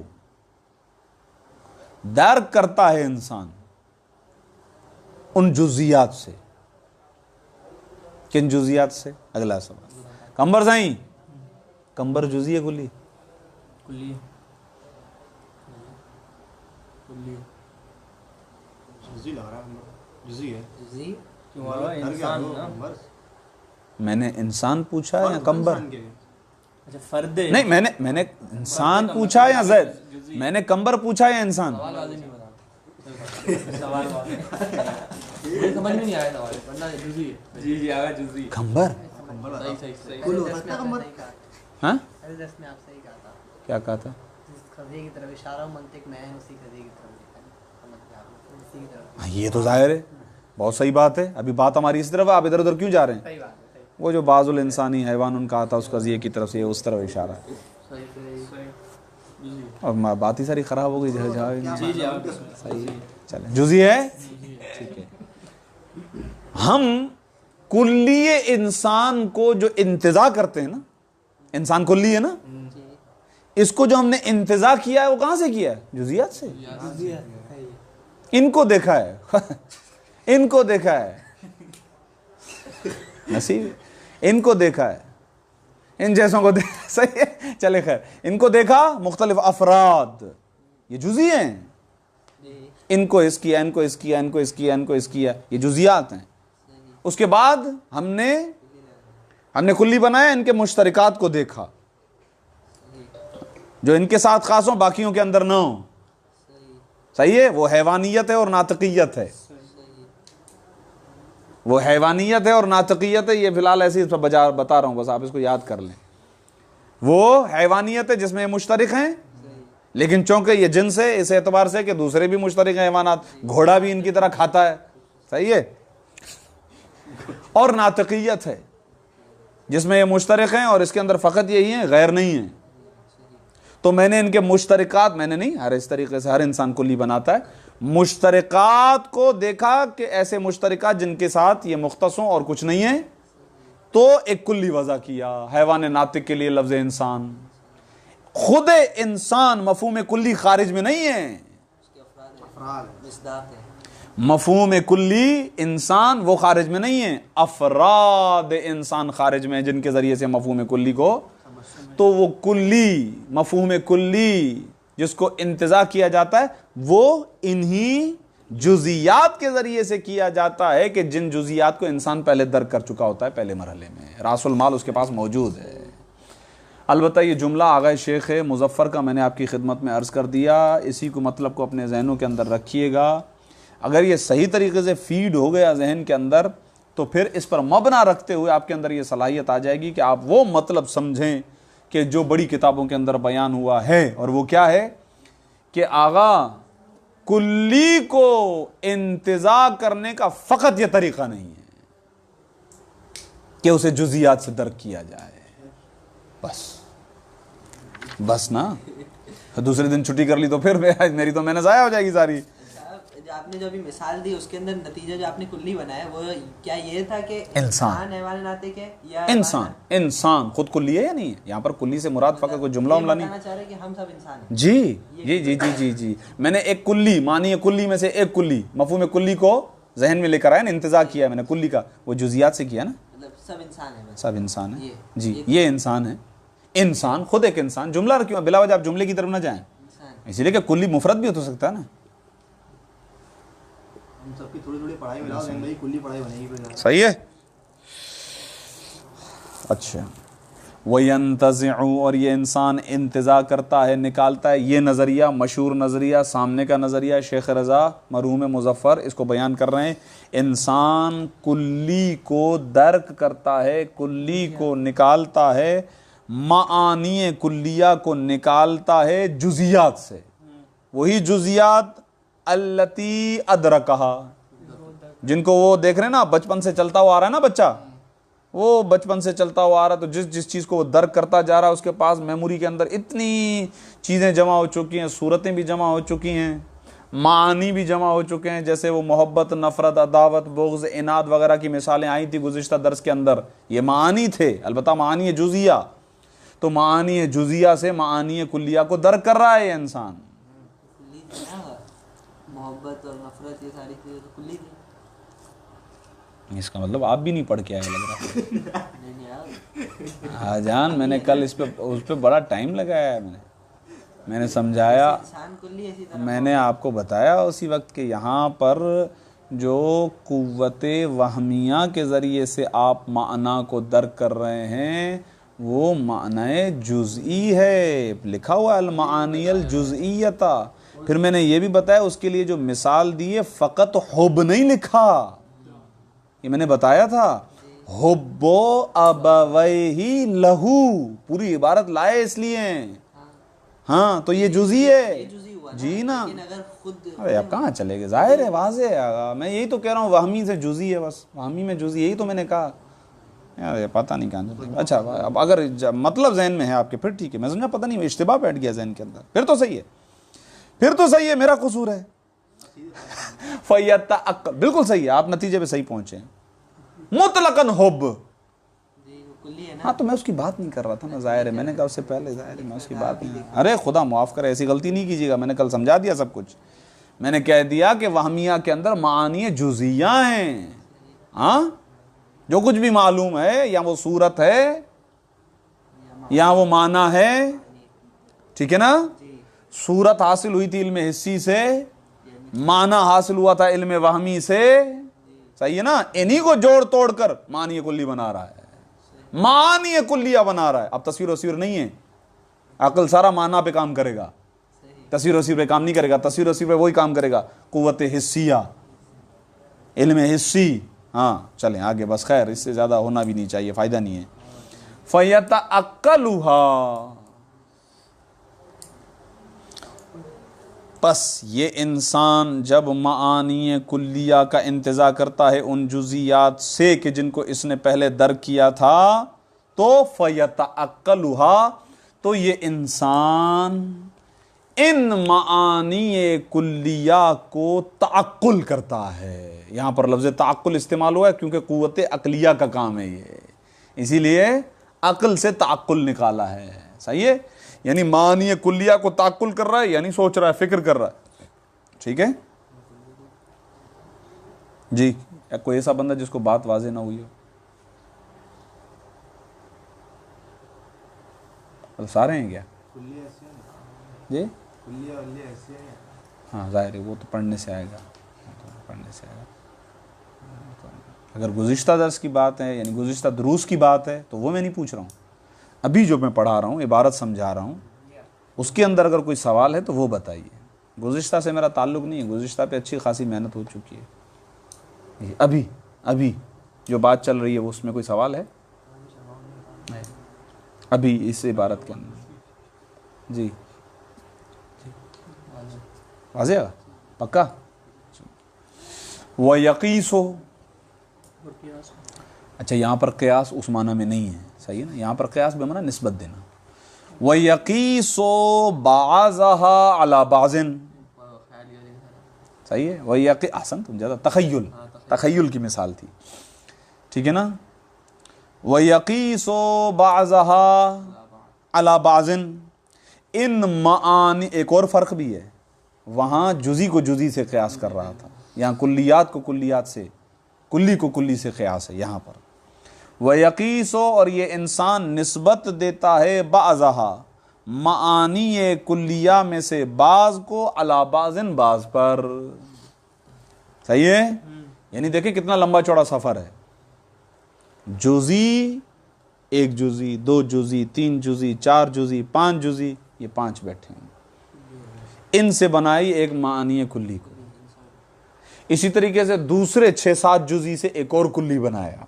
दर्क करता है इंसान उन जुज़ियात से। किन जुज़ियात से? अगला सवाल। कंबर साईं, कंबर जुज़ी है कुल्ली? कुल्ली जुज़ी लग रहा है, जुज़ी है। जुज़ी क्यों वाला इंसान ना? मैंने इंसान पूछा या कंबर? अच्छा, फर्द है। नहीं, मैंने इंसान पूछा या जैद? मैंने कंबर पूछा या इंसान? सवाल वाले नहीं बता, सवाल वाले मुझे समझ में नहीं आया सवाल, वरना जुज़ी है। जी जी, आगा जुज़ी। कंबर? सही सही सही। कुल हो सकता है कंबर? हाँ, अरे दस में आप सही कहा था, क्या कहा था? जिस खज़े की तरफ इशारा मंतिक में है, उसी खज़े की तरफ देखा, समझ गया आप, उसी की तरफ। हाँ, ये तो जाहिर है, बहुत सही बात है। अभी बात हमारी इस तरफ है, आप इधर उधर क्यों जा रहे हैं? सही बात है, सही वो जो बाजुल इंसानी हैवान उन कहा था, उसका ये की तरफ से उस तरफ इशारा है, सही सही। जुज़ी। और बात ही सारी खराब हो गई। जी जी, आगा सही, चले जुज़ी है, ठीक है। हम कुल्ली इंसान को जो इंतजा करते हैं ना, इंसान कुल्ली है ना, इसको जो हमने इंतजा किया है वो कहां से किया है? जुजियात से। इनको देखा है इनको देखा है, नसीब इनको देखा है, इन जैसों को सही है, चले खैर, इनको देखा मुख्तलिफ अफराद, ये जुजी हैं, इनको इस किया, इनको इस किया, इनको इस किया, इनको इस किया, ये जुजियात हैं। उसके बाद हमने कुल्ली बनाया, इनके मुश्तरकात को देखा जो इनके साथ खास हो, बाकियों के अंदर ना हो। सही है, वो हैवानियत है और नातकियत है, वो हैवानियत है और नातकियत है। ये फिलहाल ऐसे ही बता रहा हूं, बस आप इसको याद कर लें। वो हैवानियत है जिसमें मुश्तरिक हैं, लेकिन चूंकि ये जिन्स है इस एतबार से कि दूसरे भी मुश्तरिक हैवानात, घोड़ा भी इनकी तरह खाता है। सही है, और नातकियत है जिसमें ये मुश्तरिक हैं और इसके अंदर फ़कत यही है, गैर नहीं है। तो मैंने इनके मुश्तरकात, मैंने नहीं, हर इस तरीके से हर इंसान कुल्ली बनाता है, मुश्तरकात को देखा कि ऐसे मुश्तरकात जिनके साथ ये मुख्तस हों और कुछ नहीं है, तो एक कुल्ली वज़ा किया। हैवान नातिक के लिए लफ्ज़ इंसान, खुद इंसान मफ़हूम कुल्ली खारिज में नहीं है, मफ़हूम कुल्ली इंसान वो खारिज में नहीं है, अफराद इंसान खारिज में, जिनके ज़रिए से मफ़हूम कुल्ली को, तो वो कुल्ली मफ़हूम कुल्ली जिसको इंतज़ा किया जाता है वो इन्हीं जुज़ियात के ज़रिए से किया जाता है कि जिन जुज़ियात को इंसान पहले दर्क कर चुका होता है पहले मरहले में, रासुल माल उसके पास मौजूद है। अलबत्ता ये जुमला आगा शेख मुज़फ़्फ़र का मैंने आपकी खिदमत में अर्ज़ कर दिया, इसी को मतलब को अपने जहनों के अंदर रखिएगा। अगर ये सही तरीके से फीड हो गया जहन के अंदर, तो फिर इस पर मबना रखते हुए आपके अंदर ये सलाहियत आ जाएगी कि आप वो मतलब समझें कि जो बड़ी किताबों के अंदर बयान हुआ है, और वो क्या है कि आगा कुल्ली को इंतज़ा करने का फ़कत यह तरीक़ा नहीं है कि उसे जुज़ियात से दर्क किया जाए, बस ना। दूसरे दिन छुट्टी कर ली तो फिर मेरी तो मेहनत ज़ाया हो जाएगी सारी। आपने जो अभी मिसाल दी उसके अंदर नतीजा जो आपने कुल्ली बनाया वो क्या ये था कि इंसान हैवान नातिक है या इंसान खुद कुल्ली है या नहीं है? यहाँ पर कुल्ली से मुराद फ़कत कोई जुमला उमला नहीं, चाह रहे कि हम सब इंसान हैं। जी जी जी जी जी जी मैंने एक कुल्ली मानी है, कुल्ली में से एक कुल्ली मफ़हूम कुल्ली को जहन में लेकर आया ना, इंतज़ा किया मैंने कुल्ली का, वो जुज़ियात से किया ना, मतलब सब इंसान है, सब इंसान है जी, ये इंसान है, इंसान खुद एक इंसान। जुमला क्यों बिला वजह आप जुमले की तरफ ना जाएं, इसीलिए कि कुल्ली मुफरद भी हो सकता है ना। हम सबकी थोड़ी थोड़ी पढ़ाई मिला देंगे, कुल्ली पढ़ाई बनेगी फिर। सही है, अच्छा। वयंतज़िउ, और ये इंसान इंतज़ा करता है, निकालता है। ये नज़रिया मशहूर नज़रिया, सामने का नज़रिया शेख रज़ा मरहूम मुज़फ़्फ़र इसको बयान कर रहे हैं। इंसान कुल्ली को दर्क करता है, कुल्ली को निकालता है, मानी कुल्लिया को निकालता है जुज़ियात से, वही जुज़ियात अल्लती अदरकहा, जिनको वो देख रहे हैं ना, बचपन से चलता हुआ आ रहा है ना बच्चा, वो बचपन से चलता हुआ आ रहा है, तो जिस जिस चीज़ को वो दर्क करता जा रहा है उसके पास मेमोरी के अंदर इतनी चीज़ें जमा हो चुकी हैं, सूरतें भी जमा हो चुकी हैं, मानी भी जमा हो चुके हैं। जैसे वो मोहब्बत, नफ़रत, अदावत, बुग़्ज़, इनाद वगैरह की मिसालें आई थी गुज़िश्ता दर्स के अंदर, ये मानी थे। अलबत्ता मानी जुज़िया, तो मानी जुज़िया से मानी कुल्लिया को दर्क कर रहा है ये इंसान। मोहब्बत और नफरत ये सारी चीजें तो कुल्ली थी। इसका मतलब आप भी नहीं पढ़ के आए लग रहा है। नहीं यार, हाँ जान, मैंने कल उस पर बड़ा टाइम लगाया है, मैंने समझाया, इंसान कुल्ली ऐसी तरह मैंने आपको बताया उसी वक्त कि यहाँ पर जो कुव्वते वहमिया के ज़रिए से आप माना को दर्क कर रहे हैं वो माने जुज़ई है, लिखा हुआ अल मानियल जुज़ईयता। फिर मैंने ये भी बताया उसके लिए जो मिसाल दी है फ़कत हुब नहीं लिखा, ये मैंने बताया था, हुब्बो अबवैही लहू, पूरी इबारत लाए इसलिए। हाँ तो ये जुज़ी है जी ना। अगर खुद अरे अब कहाँ चले गए, जाहिर है वाज़ेह है, मैं यही तो कह रहा हूँ, वहमी से जुज़ी है, बस वहमी में जुज़ी, यही तो मैंने कहा यार, ये पता नहीं कहाँ चले। अच्छा अब अगर मतलब जहन में है आपके फिर ठीक है, मैं समझा पता नहीं इश्तिबा बैठ गया जहन के अंदर, फिर तो सही है, फिर तो सही है, मेरा कसूर है। फयतअक्कल, बिल्कुल सही है, आप नतीजे पे सही पहुंचे। मुतलकन हुब, जी वो कुल्ली है ना। हाँ तो मैं उसकी बात नहीं कर रहा था ना, जाहिर है मैंने कहा उससे पहले, जाहिर है मैं उसकी बात नहीं, अरे खुदा मुआफ़ करे ऐसी गलती नहीं कीजिएगा, मैंने कल समझा दिया सब कुछ। मैंने कह दिया कि वहमिया के अंदर मानी जुज़िया हैं, हाँ जो कुछ भी मालूम है, या वो सूरत है या वो माना है, ठीक है ना। सूरत हासिल हुई थी इल्म हिस्सी से, माना हासिल हुआ था इल्म वहमी से, सही है ना। इन्हीं को जोड़ तोड़ कर मानी कुल्ली बना रहा है, मानी कुल्लिया बना रहा है। अब तस्वीर वस्वीर नहीं है, अकल सारा माना पे काम करेगा, तस्वीर वस्वीर पे काम नहीं करेगा। तस्वीर वस्वीर पे वही काम करेगा, कुव्वत हिस्सिया, इल्म हिस्सी। हाँ चलें आगे, बस खैर इससे ज़्यादा होना भी नहीं चाहिए, फ़ायदा नहीं है। फयतअक्कलुहा, बस ये इंसान जब मानी कुल्लिया का इंतज़ा करता है उन जुज़ियात से कि जिनको इसने पहले दर्क किया था, तो फयतअक्कलुहा, तो ये इंसान इन मानी कुल्लिया को ताक़ुल करता है। यहाँ पर लफ्ज़ ताक़ुल इस्तेमाल हुआ है क्योंकि क़ुव्वत अक़लिया का काम है ये, इसीलिए अक़ल से ताक़ुल निकाला है, सही है। यानी मानी कुल्लिया को ताक़ुल कर रहा है, यानी सोच रहा है, फिक्र कर रहा है, ठीक है जी। कोई ऐसा बंदा जिसको बात वाज़ेह ना हुई हो, तो सारे हैं क्या कुल्ली ऐसी है ना, जी? कुल्ली वल्ली ऐसी है। हाँ जाहिर है वो तो पढ़ने से आएगा, पढ़ने से आएगा। अगर गुज़िश्ता दर्स की बात है, यानी गुज़िश्ता दुरूस की बात है, तो वो मैं नहीं पूछ रहा हूँ। अभी जो मैं पढ़ा रहा हूँ, इबारत समझा रहा हूँ, उसके अंदर अगर कोई सवाल है तो वो बताइए। गुज़िश्ता से मेरा ताल्लुक़ नहीं है, गुज़िश्ता पे अच्छी खासी मेहनत हो चुकी है। अभी अभी जो बात चल रही है वो उसमें कोई सवाल है अभी इस इबारत के अंदर? जी वाज़ेह पक्का। व यकीसो, अच्छा यहाँ पर क़यास उस माना में नहीं है, सही है ना। यहाँ पर क़यास बेमाना निस्बत देना। व यकीसो बाज़हा अला बाज़िन, सही है। व यकी अहसन, तुम ज़्यादा तख़य्युल, तख़य्युल की मिसाल थी, ठीक है ना। व यकीसो बाज़हा अला बाज़िन, इन मानी, एक और फ़र्क भी है, वहाँ जुज़ी को जुज़ी से क़यास कर रहा था, यहाँ कुल्लियात को कुल्लियात से, कुल्ली को कुल्ली से क़यास है यहाँ पर। व यकीसो, और ये इंसान निस्बत देता है बाज़हा, मानी कुल्लिया में से बाज़ को, अला बाज़िन, बाज़ पर, सही है। यानी देखें कितना लंबा चौड़ा सफ़र है। जुज़ी, एक जुज़ी, दो जुज़ी, तीन जुज़ी, चार जुज़ी, पाँच जुज़ी, ये पाँच बैठे हैं, इनसे बनाई एक मानी कुल्ली को। इसी तरीके से दूसरे 6-7 जुज़ी से एक और कुल्ली बनाया,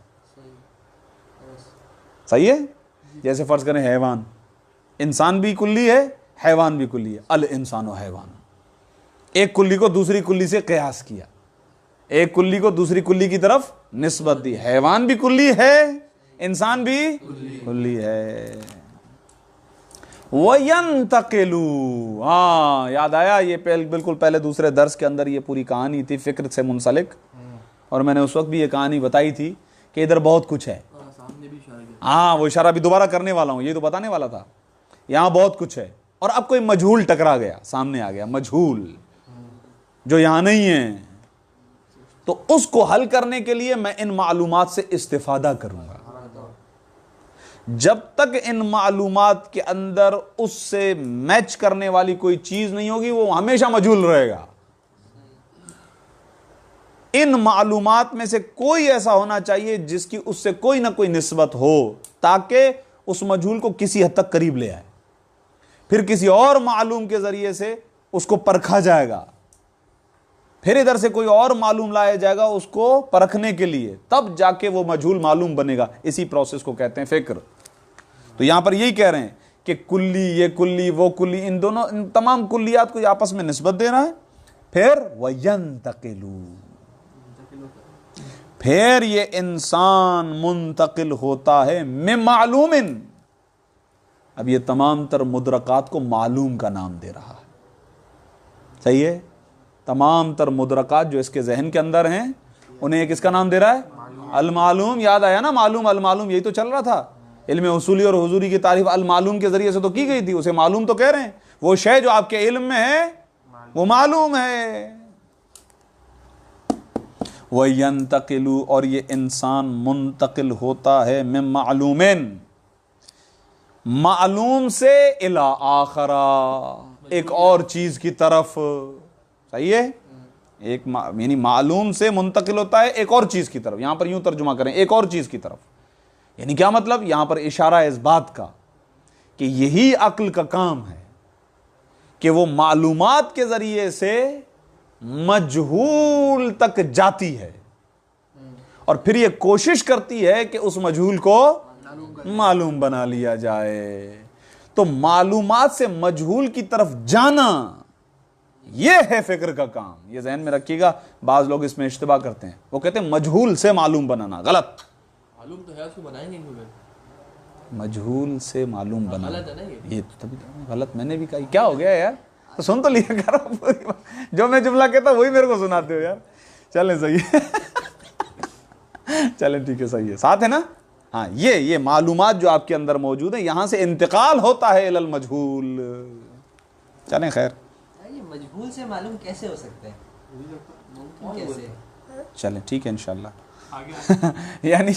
सही है। जैसे फ़र्ज़ करें हैवान, इंसान भी कुल्ली है, हैवान भी कुल्ली है, अल इंसान व हैवान। एक कुल्ली को दूसरी कुल्ली से क़यास किया, एक कुल्ली को दूसरी कुल्ली की तरफ निस्बत दी। हैवान भी कुल्ली है, इंसान भी कुल्ली है। वयंतकिलू, हाँ याद आया, ये बिल्कुल पहले दूसरे दर्स के अंदर ये पूरी कहानी थी फ़िक्र से मुंसलिक, और मैंने उस वक्त भी ये कहानी बताई थी कि इधर बहुत कुछ है। हाँ वो इशारा भी दोबारा करने वाला हूँ, ये तो बताने वाला था, यहाँ बहुत कुछ है। और अब कोई मजहूल टकरा गया, सामने आ गया मजहूल जो यहाँ नहीं है, तो उसको हल करने के लिए मैं इन मालूमात से इस्तिफादा करूँगा। जब तक इन मालूमात के अंदर उससे मैच करने वाली कोई चीज़ नहीं होगी, वो हमेशा मजहूल रहेगा। इन मालूमात में से कोई ऐसा होना चाहिए जिसकी उससे कोई ना कोई निस्बत हो, ताकि उस मजहूल को किसी हद तक करीब ले आए। फिर किसी और मालूम के ज़रिए से उसको परखा जाएगा, फिर इधर से कोई और मालूम लाया जाएगा उसको परखने के लिए, तब जाके वो मजहूल मालूम बनेगा। इसी प्रोसेस को कहते हैं फ़िक्र। तो यहां पर यही कह रहे हैं कि कुल्ली, ये कुल्ली, वो कुल्ली, इन दोनों, इन तमाम कुल्लियात को आपस में निस्बत देना है। फिर वयंतकिलू, फिर ये इंसान मुंतकिल होता है में मालूमिन। अब ये तमाम तर मुदरकात को मालूम का नाम दे रहा है, सही है। तमाम तर मुदरकात जो इसके जहन के अंदर हैं उन्हें एक इसका नाम दे रहा है अल मालूम। याद आया ना, मालूम अल मालूम, यही तो चल रहा था। इल्म उसूली और हुजूरी की तारीफ अल मालूम के जरिए से तो की गई थी, उसे मालूम तो कह रहे हैं। वो शय जो आपके इल्म में है वो मालूम है। वयंतकिलु, और ये इंसान मुंतकिल होता है मिन मालूमिन, मालूम से इला आखरा, एक और चीज की तरफ। सही है, एक यानी मालूम से मुंतकिल होता है एक और चीज की तरफ। यहां पर यूं तर्जुमा करें, एक और चीज की तरफ, यानी क्या मतलब, यहां पर इशारा है इस बात का कि यही अक्ल का काम है कि वो मालूमात के जरिए से मजहूल तक जाती है और फिर ये कोशिश करती है कि उस मजहूल को मालूम बना लिया जाए। तो मालूमात से मजहूल की तरफ जाना, ये है फिक्र का काम। ये जहन में रखिएगा, बाज लोग इसमें इश्तिबा करते हैं, वो कहते हैं मजहूल से मालूम बनाना। गलत, मालूम तो है, उसको बनाएंगे क्यों फिर? मजहूल से मालूम बनाना गलत है ना ये तो तभी तो गलत। मैंने भी कहा क्या हो गया यार, तो सुन तो लिया करो, जो मैं जुमला कहता वही मेरे को सुनाते हो यार। चलें सही है चलें ठीक है, सही है, साथ है ना। हाँ, ये मालूमात जो आपके अंदर मौजूद है, यहां से इंतकाल होता है इलल मजहूल। चलें खैर, ये मजबूल से मालूम कैसे हो सकता है? कैसे? चलें ठीक है इंशाल्लाह यानी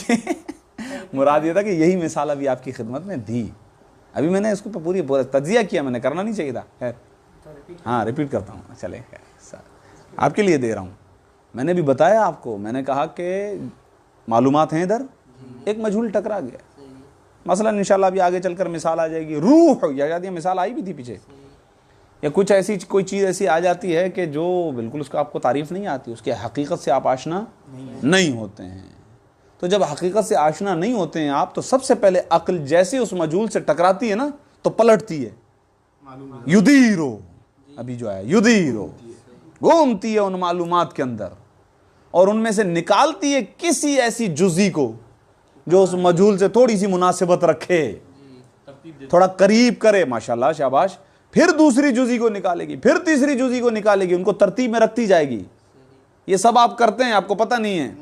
मुराद ये था कि यही मिसाल अभी आपकी खिदमत में दी। अभी मैंने इसको पूरी तज्जिया किया, मैंने करना नहीं चाहिए था। खैर हाँ, रिपीट करता हूँ। चले खैर, आपके लिए दे रहा हूँ। मैंने भी बताया आपको, मैंने कहा कि मालूमात हैं इधर, एक मजहूल टकरा गया। मसलन इंशाल्लाह अभी आगे चलकर मिसाल आ जाएगी, रूह या जाती है, मिसाल आई भी थी पीछे, या कुछ ऐसी कोई चीज़ ऐसी आ जाती है कि जो बिल्कुल उसका आपको तारीफ़ नहीं आती, उसके हकीकत से आप आशना नहीं होते हैं। तो जब हकीकत से आशना नहीं होते हैं आप, तो सबसे पहले अक्ल जैसे उस मजहूल से टकराती है ना, तो पलटती है। युदीरो, अभी जो है युदीरो, घूमती है उन मालूमात के अंदर और उनमें से निकालती है किसी ऐसी जुज़ी को जो उस मजहूल से थोड़ी सी मुनासिबत रखे, थोड़ा करीब करे, माशाल्लाह शाबाश। फिर दूसरी जुज़ी को निकालेगी, फिर तीसरी जुज़ी को निकालेगी, उनको तरतीब में रखती जाएगी। ये सब आप करते हैं, आपको पता नहीं है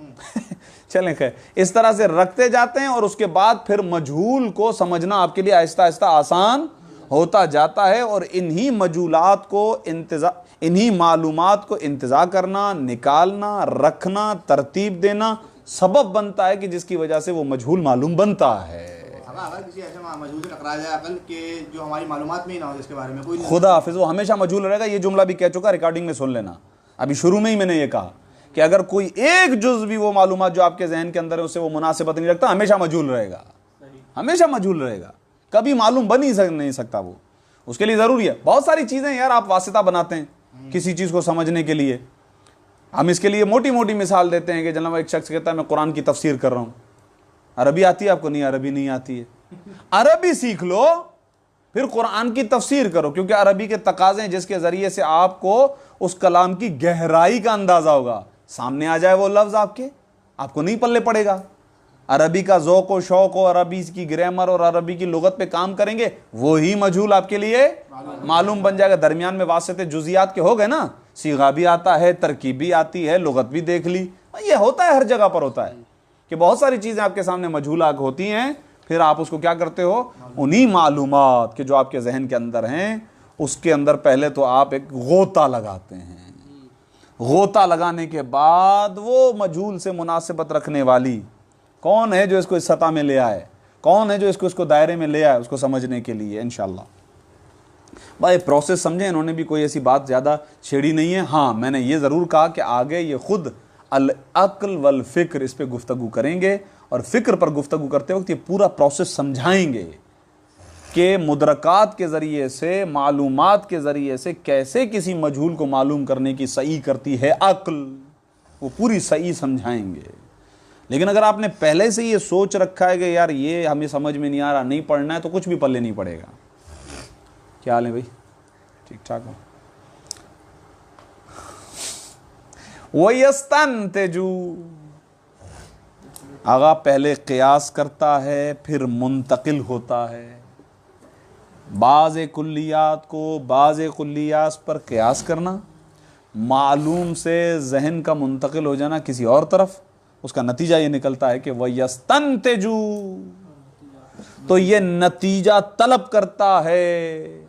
चलें खैर, इस तरह से रखते जाते हैं और उसके बाद फिर मजहूल को समझना आपके लिए आहिस्ता आहिस्ता आसान होता जाता है। और इन्हीं मजहूलात को इन्हीं मालूमात को इंतज़ा करना, निकालना, रखना, तरतीब देना सबब बनता है कि जिसकी वजह से वो मजहूल मालूम बनता है। अगर किसी ऐसे मजहूल से टकरा जाए अकल के जो हमारी मालूमात में ही ना हो, जिसके बारे में कोई खुदा हाफिज़, वो हमेशा मजहूल रहेगा। ये जुमला भी कह चुका, रिकॉर्डिंग में सुन लेना। अभी शुरू में ही मैंने ये कहा कि अगर कोई एक जुज़ भी वो मालूमात जो आपके जहन के अंदर है उससे वो मुनासिबत नहीं रखता, हमेशा मजहूल रहेगा, हमेशा मजहूल रहेगा, कभी मालूम बन ही नहीं सकता वो। उसके लिए ज़रूरी है बहुत सारी चीज़ें यार, आप वासिता बनाते हैं किसी चीज़ को समझने के लिए। हम इसके लिए मोटी मोटी मिसाल देते हैं कि जनाब एक शख्स कहता है मैं कुरान की तफसीर कर रहा हूँ, अरबी आती है आपको? नहीं, अरबी नहीं आती है। अरबी सीख लो, फिर कुरान की तफसीर करो, क्योंकि अरबी के तकाज़े हैं जिसके ज़रिए से आपको उस कलाम की गहराई का अंदाज़ा होगा। सामने आ जाए वो लफ्ज़ आपको नहीं पल्ले पड़ेगा। अरबी का ज़ौक़ व शौक़ हो, अरबी की ग्रामर और अरबी की लुगत पे काम करेंगे, वही मजहूल आपके लिए मालूम बन जाएगा। दरमियान में वास्ते जुज़ियात के हो गए ना, सीगा भी आता है, तरकीब भी आती है, लुगत भी देख ली। ये होता है, हर जगह पर होता है कि बहुत सारी चीज़ें आपके सामने मजहूल होती हैं, फिर आप उसको क्या करते हो, उन्हीं मालूमात के जो आपके जहन के अंदर हैं उसके अंदर पहले तो आप एक गोता लगाते हैं। गोता लगाने के बाद वो मजहूल से मुनासिबत रखने वाली कौन है जो इसको इस सतह में ले आए, कौन है जो इसको दायरे में ले आए, उसको समझने के लिए इंशाल्लाह भाई प्रोसेस समझें। इन्होंने भी कोई ऐसी बात ज़्यादा छेड़ी नहीं है। हाँ, मैंने ये ज़रूर कहा कि आगे ये खुद अल अक्ल वल फ़िक्र इस पर गुफ्तगू करेंगे और फ़िक्र पर गुफ्तगू करते वक्त ये पूरा प्रोसेस समझाएंगे कि मुदरकात के ज़रिए से, मालूमात के ज़रिए से कैसे किसी मजहूल को मालूम करने की सही करती है अक्ल, वो पूरी सही समझाएंगे। लेकिन अगर आपने पहले से ये सोच रखा है कि यार ये हमें समझ में नहीं आ रहा, नहीं पढ़ना है, तो कुछ भी पल्ले नहीं पड़ेगा। क्या हाल है भाई, ठीक ठाक हो? वयस्तंतजू, आगा पहले क़ियास करता है फिर मुंतकिल होता है। बाज़ कुल्लियात को बाज़ कुल्लियात पर क़ियास करना, मालूम से जहन का मुंतकिल हो जाना किसी और तरफ, उसका नतीजा ये निकलता है कि वह यस्तंतेजू, तो ये नतीजा तलब करता है,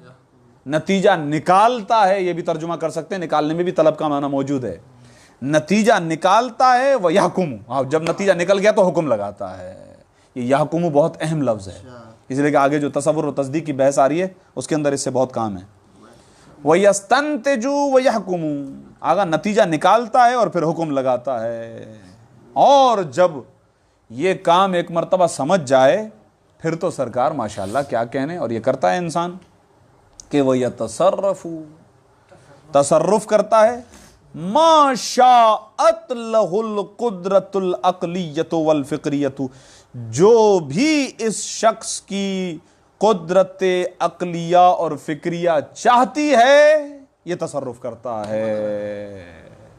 नतीजा निकालता है। ये भी तर्जुमा कर सकते हैं, निकालने में भी तलब का माना मौजूद है। नतीजा निकालता है वह यहकुमु, हाँ, जब नतीजा निकल गया तो हुक्म लगाता है। ये यहकुमु बहुत अहम लफ्ज़ है, इसलिए कि आगे जो तसव्वुर और तस्दीक की बहस आ रही है उसके अंदर इससे बहुत काम है। वह यस्तंतेजू व यहकुमु, आगा नतीजा निकालता है और फिर हुक्म लगाता है। और जब ये काम एक मर्तबा समझ जाए फिर तो सरकार माशाअल्लाह क्या कहने, और ये करता है इंसान कि वह यतसर्रफु, तसर्रुफ करता है, माशाअत लहुल कुदरतुल अक़लियतु वल फ़िक्रियतु, जो भी इस शख्स की कुदरत अक़लिया और फ़िक्रिया चाहती है ये तसर्रुफ करता है।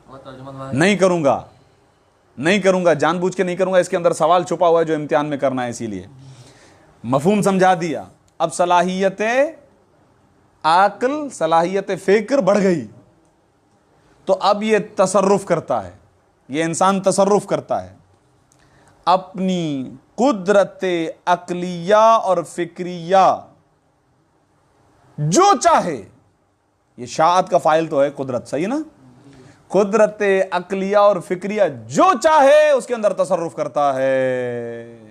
और तर्जुमा नहीं करूंगा, नहीं करूंगा, जानबूझ के नहीं करूंगा, इसके अंदर सवाल छुपा हुआ है जो इम्तिहान में करना है, इसीलिए मफहूम समझा दिया। अब सलाहियत आकल, सलाहियत फ़िक्र बढ़ गई, तो अब ये तसर्रुफ करता है, ये इंसान तसर्रुफ करता है अपनी कुदरत अक़लिया और फ़िक्रिया, जो चाहे। ये शाअत का फ़ाइल तो है कुदरत, सही ना, कुदरत अक़लिया और फ़िक्रिया जो चाहे उसके अंदर तसर्रुफ करता है।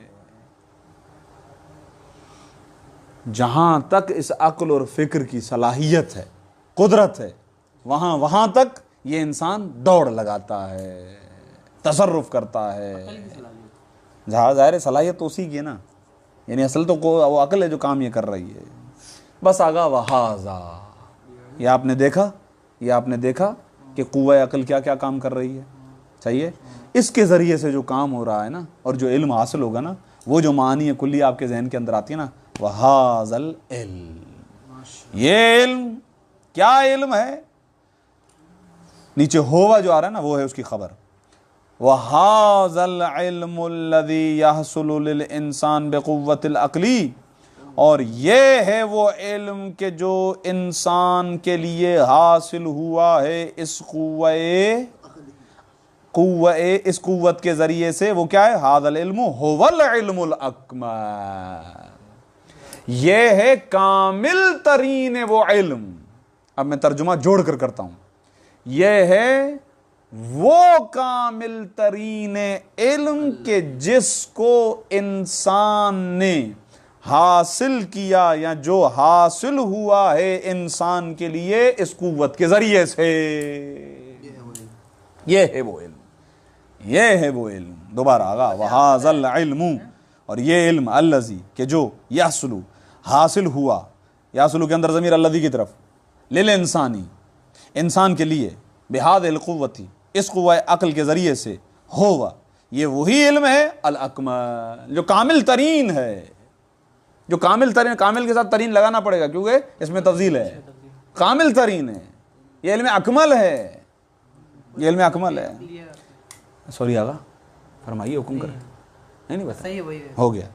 जहां तक इस अक्ल और फिक्र की सलाहियत है, कुदरत है, वहां तक ये इंसान दौड़ लगाता है, तसर्रुफ करता है। जहाँ ज़ाहिर सलाहियत तो उसी की है ना, यानी असल तो वो अक्ल है जो काम ये कर रही है। बस आगा वहाज़ा, ये आपने देखा, ये आपने देखा कि कुव्वा अक्ल क्या क्या काम कर रही है, सही है। इसके ज़रिए से जो काम हो रहा है ना, और जो इल्म हासिल होगा ना, वो जो मानी कुल्ली आपके जहन के अंदर आती है ना, वहाज़ल इल्म, ये इल्म क्या इल्म है, नीचे होवा जो आ रहा है ना वो है उसकी खबर। वहाज़ल इल्मुल्लज़ी यहसुलु लिल इंसान बिक़ुव्वतिल अक़ली, और ये है वो इल्म के जो इंसान के लिए हासिल हुआ है इस इस कुव्वत के ज़रिए से। वो क्या है, हाज़ल इल्मु हुवल इल्मुल अकमल, ये है कामिल तरीन वो इल्म। अब मैं तर्जुमा जोड़ कर करता हूं, ये है वो कामिल तरीन इल्म के जिसको इंसान ने हासिल किया, या जो हासिल हुआ है इंसान के लिए इस कुव्वत के जरिए से। ये है वो इल्म, ये है वो इल्म। दोबारा आगा, वहाज़ल इल्मु, और ये इल्म अल्लज़ी के जो यासुलु हासिल हुआ, यासुलु के अंदर ज़मीर अल्लज़ी की तरफ, लिल इंसानी इंसान के लिए, बिहादिल कुव्वती इस कुव्वा अक्ल के ज़रिए से, होवा ये वही इल्म है अल अकमल जो कामिल तरीन है, जो कामिल तरीन, कामिल के साथ तरीन लगाना पड़ेगा क्योंकि इसमें तफजील है, कामिल तरीन है, ये इल्म अकमल है, ये इल्म अकमल है। सॉरी आगा फरमाइए, हुक्म करें। नहीं बता, सही है, वही है। हो गया।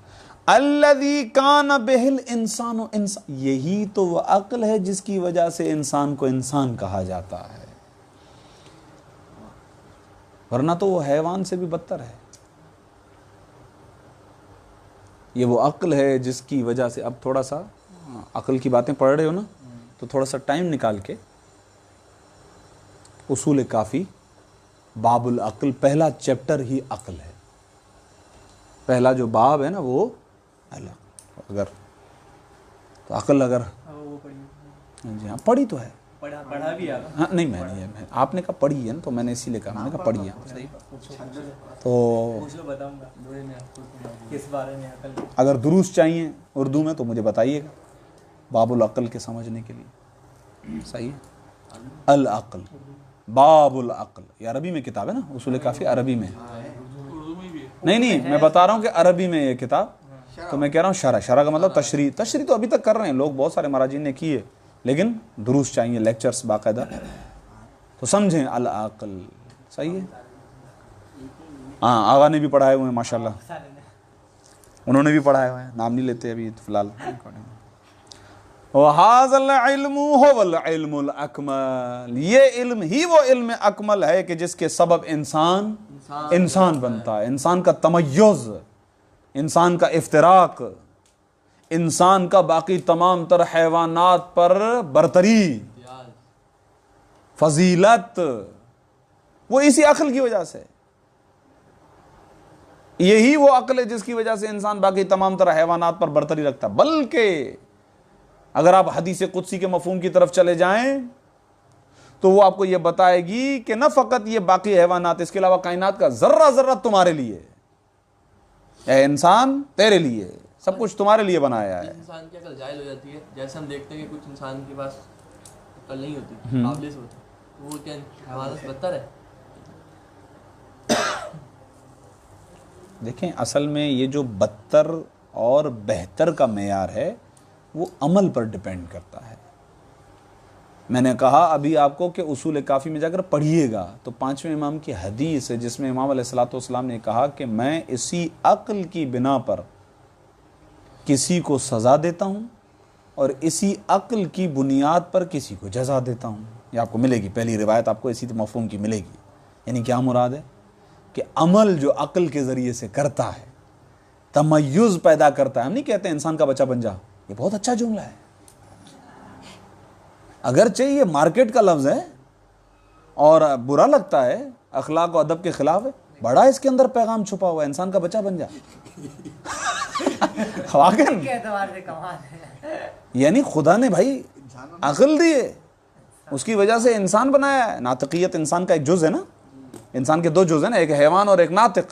अल्लज़ी कान बिहिल इंसान, यही तो वह अक्ल है जिसकी वजह से इंसान को इंसान कहा जाता है, वरना तो वो हैवान से भी बदतर है। ये वो अक्ल है जिसकी वजह से, अब थोड़ा सा अक्ल की बातें पढ़ रहे हो ना, तो थोड़ा सा टाइम निकाल के उसूल काफ़ी बाबुल अक्ल, पहला चैप्टर ही अक्ल है, पहला जो बाब है ना वो अगर तो अक्ल अगर वो पढ़ी, जी हाँ पढ़ी तो है, पढ़ा भी है। हाँ नहीं मैं आपने कहा पढ़ी है ना, तो मैंने इसीलिए कहा, मैंने कहा पढ़ी है सही, तो पूछ लो, बताऊंगा दूरी में आपको किस बारे में अकल। अगर दुरूस चाहिए उर्दू में तो मुझे बताइएगा, बाबुल अक्ल के समझने के लिए, सही है। अल अक्ल, बाबुल अक्ल, ये अरबी में किताब है ना, उसूल काफ़ी अरबी में, नहीं मैं बता रहा हूँ कि अरबी में ये किताब, तो मैं कह रहा हूँ शरह, शरह का मतलब तशरीह, तशरीह तो अभी तक कर रहे हैं लोग, बहुत सारे मराजिन ने की है, लेकिन दुरूस चाहिए, लेक्चर्स बाकायदा, तो समझें अल अक्ल, सही है। हाँ आगा ने भी पढ़ाए हुए हैं माशाल्लाह, उन्होंने भी पढ़ाए हुए हैं, नाम नहीं लेते अभी फ़िलहाल। वहाज़ल इल्मु हुवल इल्मुल अकमल, ये इल्म ही वो इल्म अकमल है कि जिसके सबब इंसान बनता है, इंसान का तमय्युज़, इंसान का इफ्तिराक, इंसान का बाकी तमाम तर हैवानात पर बरतरी, फजीलत, वो इसी अक्ल की वजह से। यही वो अक्ल है जिसकी वजह से इंसान बाकी तमाम तरह हैवानात पर बरतरी रखता है। बल्कि अगर आप हदीस कुदसी के मफहूम की तरफ चले जाएं तो वो आपको ये बताएगी कि न फ़कत ये बाकी हैवानात, इसके अलावा कायनात का ज़र्रा ज़र्रा तुम्हारे लिए, ए इंसान तेरे लिए, सब कुछ तुम्हारे लिए बनाया है। इंसान की अकल जाहिल हो जाती है, जैसे हम देखते हैं कि कुछ इंसान के पास अकल नहीं होती, काबिलियत होती, तो वो क्या हैवानात से बदतर है। देखें, असल में ये जो बदतर और बेहतर का मेयार है वो अमल पर डिपेंड करता है। मैंने कहा अभी आपको कि उसूल काफ़ी में जाकर पढ़िएगा तो 5वें इमाम की हदीस है जिसमें इमाम अलैहिस्सलाम ने कहा कि मैं इसी अक्ल की बिना पर किसी को सज़ा देता हूँ और इसी अक्ल की बुनियाद पर किसी को जज़ा देता हूँ। ये आपको मिलेगी, पहली रिवायत आपको इसी मफ़हूम की मिलेगी। यानी क्या मुराद है कि अमल जो अक्ल के ज़रिए से करता है, तमय्युज़ पैदा करता है। हम नहीं कहते इंसान का बच्चा बन जा, ये बहुत अच्छा जुमला है, अगरचे ये मार्केट का लफ्ज़ है और बुरा लगता है, अखलाक और अदब के खिलाफ है, बड़ा इसके अंदर पैगाम छुपा हुआ है, इंसान का बच्चा बन जा। यानी खुदा ने भाई अक्ल दी है, उसकी वजह से इंसान बनाया है। नातिकियत इंसान का एक जुज़ है ना, इंसान के दो जुज़ है ना, एक हैवान और एक नातिक।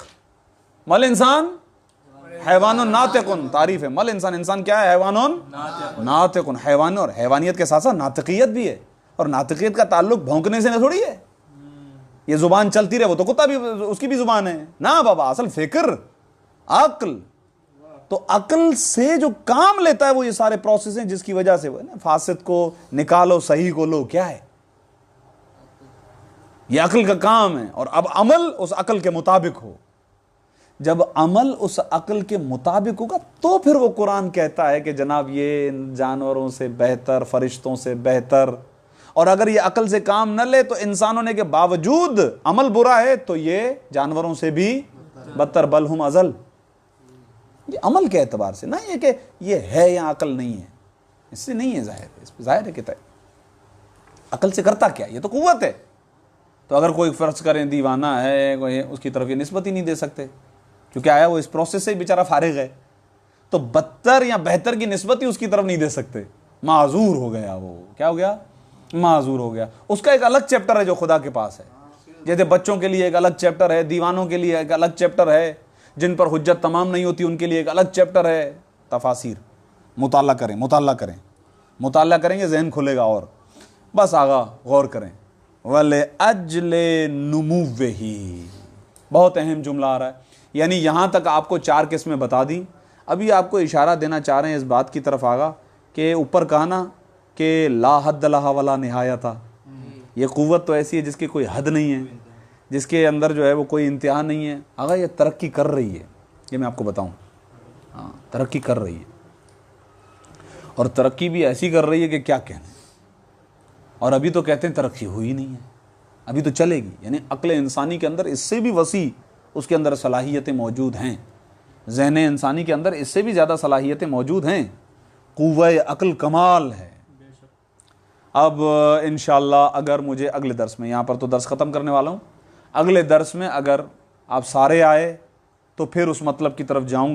मल इंसान हैवानुन नातिकुन, तारीफ है मल इंसान, इंसान क्या है? हैवानुन नातिकुन, हैवान और हैवानियत के साथ साथ नातिकियत भी है। और नातिकियत का ताल्लुक भौंकने से थोड़ी है, ये जुबान चलती रहे, वो तो कुत्ता भी, उसकी भी जुबान है ना बाबा। असल फिक्र, अक्ल, तो अक्ल से जो काम लेता है वो ये सारे प्रोसेस हैं जिसकी वजह से वो ना फासिद को निकालो सही को लो, क्या है ये अक्ल का काम है। और अब अमल उस अक्ल के मुताबिक हो, जब अमल उस अक्ल के मुताबिक होगा तो फिर वो कुरान कहता है कि जनाब ये जानवरों से बेहतर, फरिश्तों से बेहतर। और अगर ये अक्ल से काम न ले तो इंसान होने के बावजूद अमल बुरा है तो ये जानवरों से भी बदतर, बल हुम अजल। ये अमल के एतबार से ना, ये कि ये है या अक्ल नहीं है, इससे नहीं है जाहिर, इस पर जाहिर है कि अक्ल से करता क्या, ये तो कुव्वत है। तो अगर कोई फर्ज करें दीवाना है, कोई उसकी तरफ ये निस्बत ही नहीं दे सकते क्योंकि आया वो इस प्रोसेस से ही बेचारा फारिग है, तो बदतर या बेहतर की निस्बत ही उसकी तरफ नहीं दे सकते। माजूर हो गया, वो क्या हो गया? माजूर हो गया। उसका एक अलग चैप्टर है जो खुदा के पास है। जैसे बच्चों के लिए एक अलग चैप्टर है, दीवानों के लिए एक अलग चैप्टर है, जिन पर हुज्जत तमाम नहीं होती उनके लिए एक अलग चैप्टर है। तफासिर मुताला करें, मुताला करें, मुताला करेंगे जहन खुलेगा। और बस आगा गौर करें, वले अजले नुमुव्वेही, बहुत अहम जुमला आ रहा है। यानी यहाँ तक आपको 4 किस्में बता दी। अभी आपको इशारा देना चाह रहे हैं इस बात की तरफ आगा कि ऊपर कहा ना कि ला हद लहा वला निहाया था। ये क़ुव्वत तो ऐसी है जिसकी कोई हद नहीं है, जिसके अंदर जो है वो कोई इंतहा नहीं है। आगा ये तरक्की कर रही है, ये मैं आपको बताऊँ। हाँ, तरक्की कर रही है और तरक्की भी ऐसी कर रही है कि क्या कहने। और अभी तो कहते हैं तरक्की हुई नहीं है, अभी तो चलेगी। यानी अक्ल इंसानी के अंदर इससे भी वसी उसके अंदर सलाहियतें मौजूद हैं, ज़हन इंसानी के अंदर इससे भी ज़्यादा सलाहियतें मौजूद हैं। क़ुव्वा अक्ल कमाल है। अब इंशाअल्लाह अगर मुझे अगले दर्स में, यहाँ पर तो दर्स ख़त्म करने वाला हूँ, अगले दर्स में अगर आप सारे आए तो फिर उस मतलब की तरफ जाऊँगा।